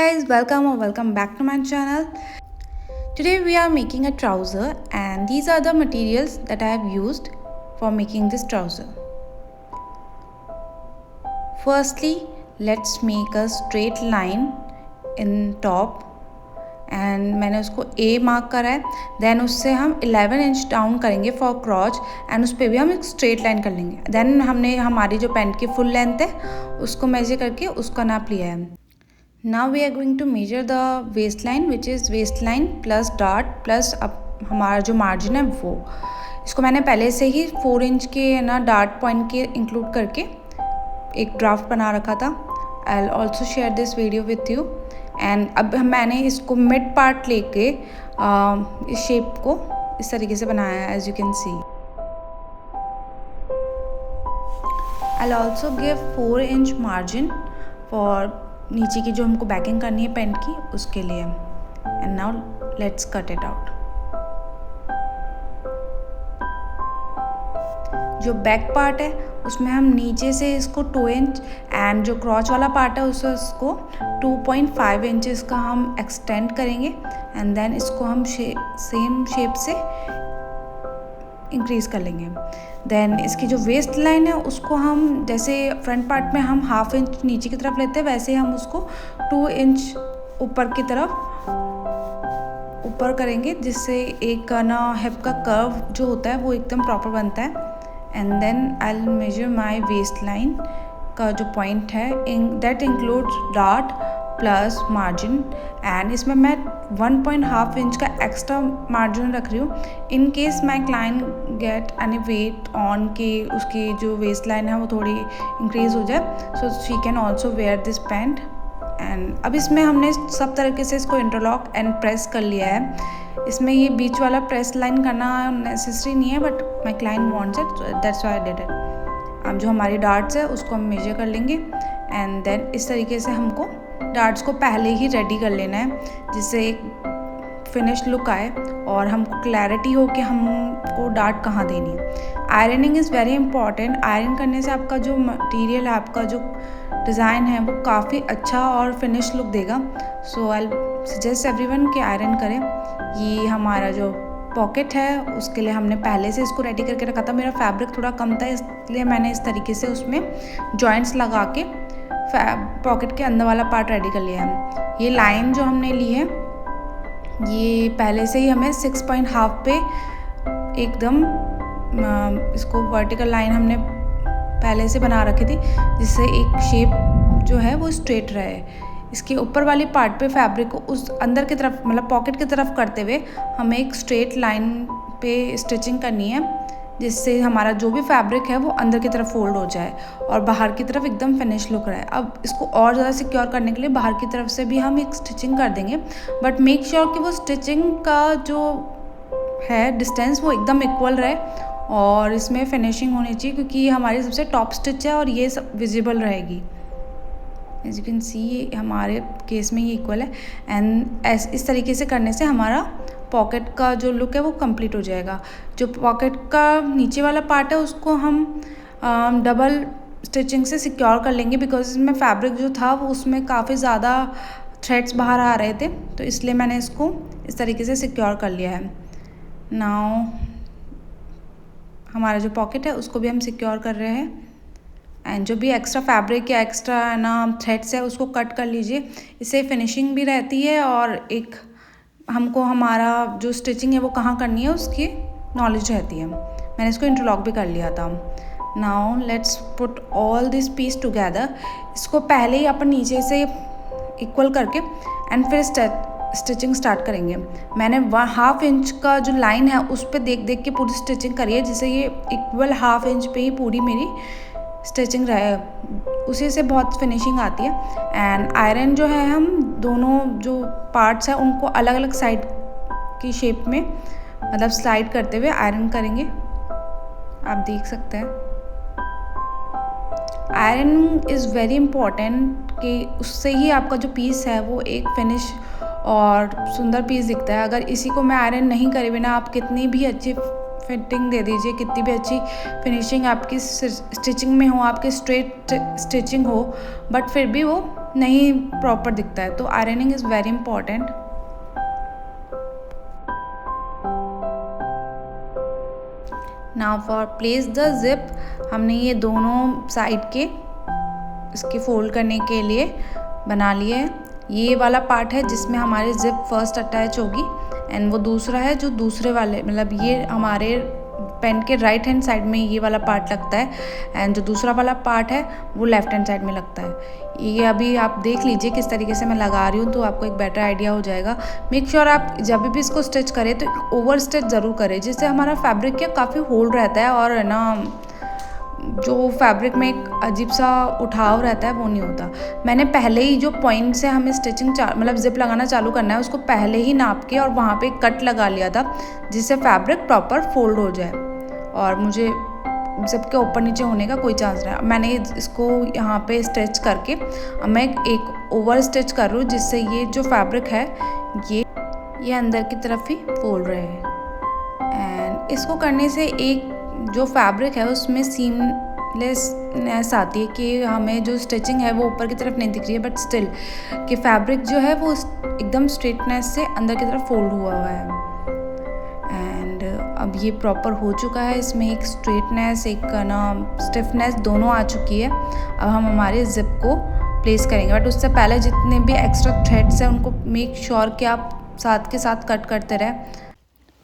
guys, welcome or welcome back to my channel. Today we are making a trouser and these are the materials that I have used for making this trouser. Firstly, let's make a straight line in top and मैंने उसको A mark करा है. Then उससे हम 11 inch down करेंगे for क्रॉच and उस पर भी हम एक स्ट्रेट लाइन कर लेंगे. देन हमने हमारी जो पैंट की फुल लेंथ है उसको मेजर करके उसका नाप लिया है. Now we are going to measure the waist line which is waist line plus dart plus अब हमारा जो मार्जिन है वो. इसको मैंने पहले से ही 4 इंच के ना डार्ट पॉइंट के इंक्लूड करके एक ड्राफ्ट बना रखा था. आई will also share this video with you. And अब मैंने इसको मिड पार्ट लेके इस शेप को इस तरीके से बनाया है as you can see. I will also give 4 inch margin for नीचे की जो हमको बैकिंग करनी है पेंट की उसके लिए. And now let's cut it out. जो बैक पार्ट है उसमें हम नीचे से इसको 2 इंच एंड जो क्रॉच वाला पार्ट है उसको 2.5 इंचेस का हम एक्सटेंड करेंगे एंड देन इसको हम सेम शेप से इंक्रीज़ कर लेंगे. देन इसकी जो वेस्ट लाइन है उसको हम जैसे फ्रंट पार्ट में हम 1/2 इंच नीचे की तरफ लेते हैं वैसे हम उसको 2 इंच ऊपर की तरफ ऊपर करेंगे जिससे एक ना हिप का कर्व जो होता है वो एकदम प्रॉपर बनता है. And then I will measure my waist line का जो पॉइंट है that includes dart plus margin. And इसमें मैं 1.5 इंच का एक्स्ट्रा मार्जिन रख रही हूँ in case my client get any weight on के उसकी जो वेस्ट लाइन है वो थोड़ी इंक्रीज़ हो जाए so she can also wear this pant. And अब इसमें हमने सब तरीके से इसको इंटरलॉक एंड प्रेस कर लिया है. इसमें ये बीच वाला प्रेस लाइन करना नेसेसरी नहीं है but my client wants it that's why I did it. अब जो हमारी डार्ट्स है उसको हम मेजर कर लेंगे एंड देन इस तरीके से हमको डार्ट्स को पहले ही रेडी कर लेना है जिससे एक फिनिश लुक आए और हमको क्लैरिटी हो कि हमको डार्ट कहाँ देनी है. Ironing is very important. Iron करने से आपका जो मटेरियल है आपका जो डिज़ाइन है वो काफ़ी अच्छा और फिनिश लुक देगा. सो आई सजेस्ट एवरीवन कि आयरन करें. ये हमारा जो पॉकेट है उसके लिए हमने पहले से इसको रेडी करके रखा था. मेरा फैब्रिक थोड़ा कम था इसलिए मैंने इस तरीके से उसमें जॉइंट्स लगा के पॉकेट के अंदर वाला पार्ट रेडी कर लिया है. ये लाइन जो हमने ली है ये पहले से ही हमें 6.5 पे एकदम इसको वर्टिकल लाइन हमने पहले से बना रखी थी जिससे एक शेप जो है वो स्ट्रेट रहे. इसके ऊपर वाली पार्ट पे फैब्रिक को उस अंदर की तरफ मतलब पॉकेट की तरफ करते हुए हमें एक स्ट्रेट लाइन पे स्टिचिंग करनी है जिससे हमारा जो भी फैब्रिक है वो अंदर की तरफ फोल्ड हो जाए और बाहर की तरफ एकदम फिनिश लुक रहा है. अब इसको और ज़्यादा सिक्योर करने के लिए बाहर की तरफ से भी हम एक स्टिचिंग कर देंगे बट मेक श्योर कि वो स्टिचिंग का जो है डिस्टेंस वो एकदम इक्वल रहे और इसमें फिनिशिंग होनी चाहिए क्योंकि ये हमारी सबसे टॉप स्टिच है और ये सब विजिबल रहेगी. एज यू कैन सी हमारे केस में ये इक्वल है एंड इस तरीके से करने से हमारा पॉकेट का जो लुक है वो कंप्लीट हो जाएगा. जो पॉकेट का नीचे वाला पार्ट है उसको हम डबल स्टिचिंग से सिक्योर कर लेंगे बिकॉज इसमें फैब्रिक जो था वो उसमें काफ़ी ज़्यादा थ्रेड्स बाहर आ रहे थे तो इसलिए मैंने इसको इस तरीके से सिक्योर कर लिया है. नाउ हमारा जो पॉकेट है उसको भी हम सिक्योर कर रहे हैं एंड जो भी एक्स्ट्रा फैब्रिक या एक्स्ट्रा ना थ्रेड्स है उसको कट कर लीजिए. इससे फिनिशिंग भी रहती है और एक हमको हमारा जो स्टिचिंग है वो कहाँ करनी है उसकी नॉलेज रहती है. मैंने इसको इंटरलॉक भी कर लिया था. Now let's put all this piece together. इसको पहले ही अपन नीचे से इक्वल करके एंड फिर स्टिचिंग स्टार्ट करेंगे. मैंने 1/2 इंच का जो लाइन है उस पर देख देख के पूरी स्टिचिंग करी है जिससे ये इक्वल 1/2 इंच पे ही पूरी मेरी स्टिचिंग रहे. उसी से बहुत फिनिशिंग आती है. एंड आयरन जो है हम दोनों जो पार्ट्स हैं उनको अलग अलग साइड की शेप में मतलब स्लाइड करते हुए आयरन करेंगे. आप देख सकते हैं आयरन इज़ वेरी इम्पॉर्टेंट कि उससे ही आपका जो पीस है वो एक फिनिश और सुंदर पीस दिखता है. अगर इसी को मैं आयरन नहीं करे बिना आप कितनी भी अच्छी फिटिंग दे दीजिए, कितनी भी अच्छी फिनिशिंग आपकी स्टिचिंग में हो, आपकी स्ट्रेट स्टिचिंग हो, बट फिर भी वो नहीं प्रॉपर दिखता है। तो ironing is very important. Now for place the zip, हमने ये दोनों साइड के इसके फोल्ड करने के लिए बना लिए है। ये वाला पार्ट है जिसमें हमारी जिप फर्स्ट अटैच होगी, एंड वो दूसरा है जो दूसरे वाले, मतलब ये हमारे पेन के राइट हैंड साइड में ये वाला पार्ट लगता है, एंड जो दूसरा वाला पार्ट है वो लेफ्ट हैंड साइड में लगता है। ये अभी आप देख लीजिए किस तरीके से मैं लगा रही हूँ, तो आपको एक बेटर आइडिया हो जाएगा। मेक श्योर आप जब भी इसको स्टिच करें तो ओवर स्टिच ज़रूर करें, जिससे हमारा फैब्रिक क्या काफ़ी होल्ड रहता है, और है ना जो फैब्रिक में एक अजीब सा उठाव रहता है वो नहीं होता। मैंने पहले ही जो पॉइंट से हमें स्टिचिंग मतलब जिप लगाना चालू करना है उसको पहले ही नाप के और वहाँ पे कट लगा लिया था, जिससे फैब्रिक प्रॉपर फोल्ड हो जाए और मुझे जिप के ऊपर नीचे होने का कोई चांस नहीं। मैंने इसको यहाँ पे स्टिच करके अब मैं एक ओवर स्टिच कर रही हूँ, जिससे ये जो फैब्रिक है ये अंदर की तरफ ही फोल्ड रहे। एंड इसको करने से एक जो फैब्रिक है उसमें सीमलेसनेस आती है कि हमें जो स्टिचिंग है वो ऊपर की तरफ नहीं दिख रही है, बट स्टिल कि फैब्रिक जो है वो एकदम स्ट्रेटनेस से अंदर की तरफ फोल्ड हुआ है। एंड अब ये प्रॉपर हो चुका है, इसमें एक स्ट्रेटनेस एक ना स्टिफनेस दोनों आ चुकी है। अब हम हमारे जिप को प्लेस करेंगे, बट उससे पहले जितने भी एक्स्ट्रा थ्रेड्स हैं उनको मेक श्योर कि आप साथ के साथ कट करते रहें।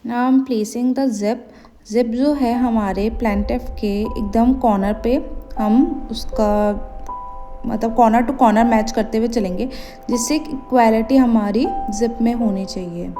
Now I am placing the zip. Zip जो है हमारे प्लेंटिफ के एकदम कॉर्नर पे हम उसका मतलब कॉर्नर टू कॉर्नर मैच करते हुए चलेंगे, जिससे इक्वालिटी हमारी जिप में होनी चाहिए।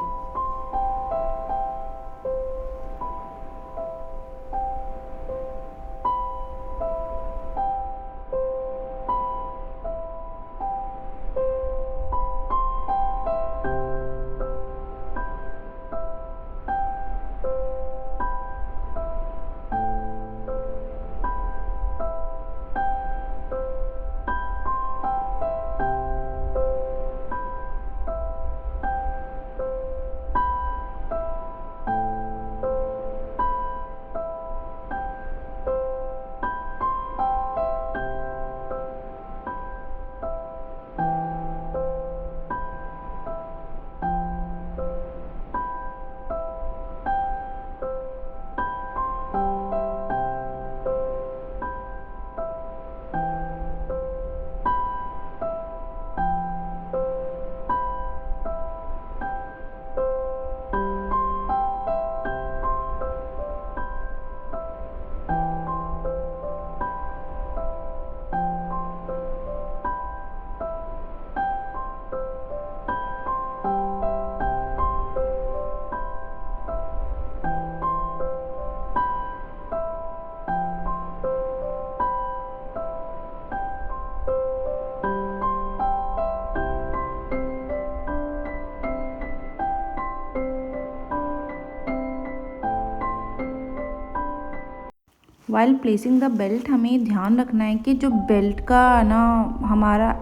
वाइल प्लेसिंग द बेल्ट हमें ध्यान रखना है कि जो बेल्ट का ना हमारा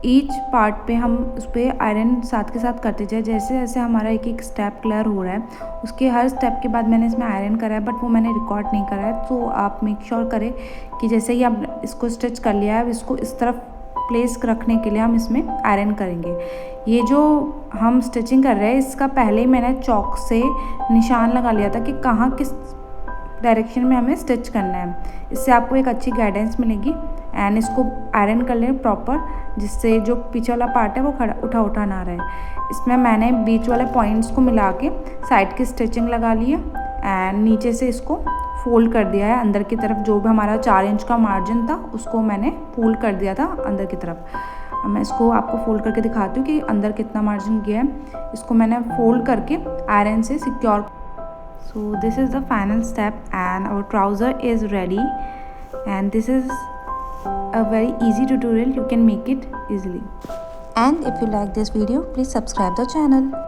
ईच पार्ट पे हम उस पर आयरन साथ के साथ करते जाए। जैसे जैसे हमारा एक एक स्टेप क्लियर हो रहा है उसके हर स्टेप के बाद मैंने इसमें आयरन करा है, बट वो मैंने रिकॉर्ड नहीं करा है। तो आप मेक श्योर करें कि जैसे ही आप इसको स्टिच कर लिया है इसको इस तरफ प्लेस रखने के लिए हम इसमें आयरन करेंगे। ये जो हम स्टिचिंग कर रहे हैं इसका पहले ही मैंने चॉक से निशान लगा लिया था कि कहाँ किस डायरेक्शन में हमें स्टिच करना है। इससे आपको एक अच्छी गाइडेंस मिलेगी। एंड इसको आयरन कर लें प्रॉपर, जिससे जो पीछे वाला पार्ट है वो खड़ा उठा ना रहे। इसमें मैंने बीच वाले पॉइंट्स को मिला के साइड की स्टिचिंग लगा ली है एंड नीचे से इसको फोल्ड कर दिया है अंदर की तरफ। जो भी हमारा 4 इंच का मार्जिन था उसको मैंने फोल्ड कर दिया था अंदर की तरफ। अब मैं इसको आपको फोल्ड करके दिखाती हूँ कि अंदर कितना मार्जिन गया है। इसको मैंने फोल्ड करके आयरन से secure. So this is the final step and our trouser is ready, and this is a very easy tutorial. You can make it easily. And if you like this video, please subscribe the channel.